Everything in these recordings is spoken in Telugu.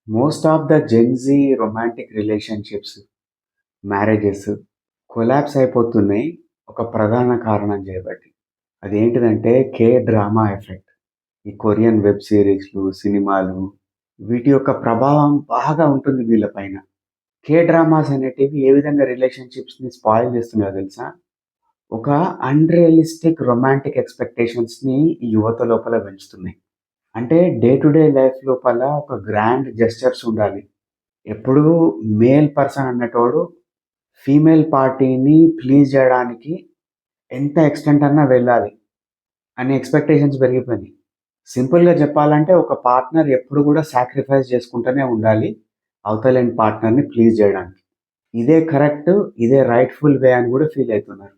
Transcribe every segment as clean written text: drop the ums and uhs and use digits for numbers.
Most of the Gen Z romantic relationships, marriages collapse అయిపోతున్నాయి. ఒక ప్రధాన కారణం చేయబట్టి. అదేంటిదంటే కే డ్రామా ఎఫెక్ట్. ఈ కొరియన్ వెబ్ సీరీస్‌లు, సినిమాలు వీటి యొక్క ప్రభావం బాగా ఉంటుంది వీళ్ళ పైన. కే డ్రామాస్ అనేటివి ఏ విధంగా రిలేషన్‌షిప్స్‌ని స్పాయిల్ చేస్తున్నాయో తెలుసా? ఒక అన్‌రియలిస్టిక్ రొమాంటిక్ ఎక్స్‌పెక్టేషన్స్‌ని ఈ యువత లోపల పెంచుతున్నాయి. అంటే డే టు డే లైఫ్ లోపల ఒక గ్రాండ్ జెస్చర్స్ ఉండాలి. ఎప్పుడూ మేల్ పర్సన్ అనేటోడు ఫీమేల్ పార్టీని ప్లీజ్ జేయడానికి ఎంత ఎక్స్‌టెంట్ అన్నా వెళ్ళాలి అనే ఎక్స్‌పెక్టేషన్స్ పెరిగిపోయినాయి. సింపుల్‌గా చెప్పాలంటే ఒక పార్ట్నర్ ఎప్పుడు గూడా సాక్రిఫైస్ చేసుకుంటూనే ఉండాలి. అవతలని పార్ట్నర్‌ని ప్లీజ్ జేయడానికి. ఇదే కరెక్ట్, ఇదే రైట్‌ఫుల్ వే అని గూడా ఫీల్ అయితున్నారు.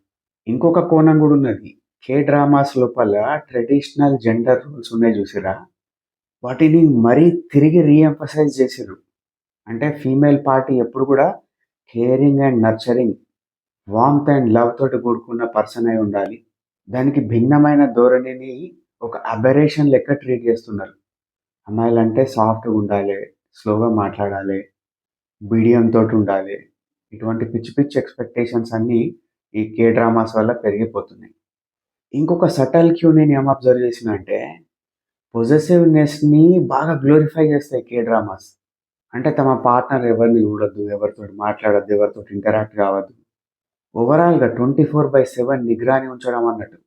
ఇంకొక కోణం గూడా ఉన్నది. కే డ్రామాస్ లోపల ట్రెడిషనల్ జెండర్ రోల్స్ ఉన్నాయి జూసిర్రా? వాటిని మరీ తిరిగి ఎంఫసైజ్ చేసిర్రు. అంటే ఫీమేల్ పార్టీ ఎప్పుడు గూడా caring and nurturing, warmth and love తోటి కూడుకున్న పర్సన్ అయి ఉండాలి. దానికి భిన్నమైన ధోరణిని ఒక అబెరేషన్ లెక్క ట్రీట్ చేస్తున్నారు. అమ్మాయిలంటే సాఫ్ట్‌గా ఉండాలి, స్లోగా మాట్లాడాలి, బిడియం తోటి ఉండాలి. ఇటువంటి పిచ్చి పిచ్చి ఎక్స్‌పెక్టేషన్స్ అన్నీ ఈ కే డ్రామాస్ వల్ల పెరిగిపోతున్నాయి. ఇంకొక సటల్ క్యూ నేను ఏం అబ్జర్వ్ చేసినా అంటే పొసెసివ్‌నెస్‌ని బాగా గ్లోరిఫై చేస్తాయి కే డ్రామాస్. అంటే తమ పార్ట్నర్ ఎవరిని చూడొద్దు, ఎవరితోటి మాట్లాడొద్దు, ఎవరితోటి ఇంటరాక్ట్ కావద్దు. ఓవరాల్‌గా 24/7 నిగ్రాని ఉంచడం అన్నట్టు.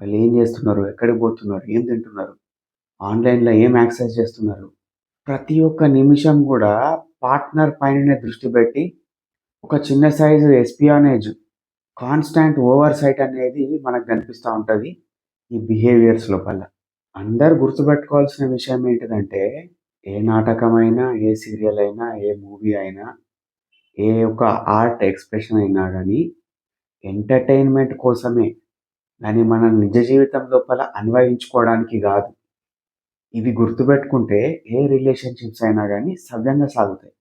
వాళ్ళేం చేస్తున్నారు? ఎక్కడికి పోతున్నారు? ఏం తింటున్నారు? ఆన్‌లైన్‌లో ఏం యాక్సెస్ చేస్తున్నారు? ప్రతి ఒక్క నిమిషం గూడా పార్ట్నర్ పైననే దృష్టి పెట్టి, ఒక చిన్న సైజు ఎస్పియానేజ్, కాన్స్టాంట్ ఓవర్‌సైట్ అనేది మనకు కనిపిస్తా ఉంటది. ఈ బిహేవియర్స్ లోపల. అందరూ గుర్తుపెట్టుకోవాల్సిన విషయం ఏంటిదంటే, ఏ నాటకమైనా, ఏ సీరియల్ అయినా, ఏ మూవీ అయినా, ఏ ఒక్క ఆర్ట్ ఎక్స్‌ప్రెషన్ అయినా గానీ, ఎంటర్‌టైన్‌మెంట్ కోసమే. దాన్ని మన నిజ జీవితం లోపల అన్వయించుకోవడానికి గాదు. ఇవి గుర్తుపెట్టుకుంటే ఏ రిలేషన్‌షిప్స్ అయినా గానీ సవ్యంగా సాగుతాయి.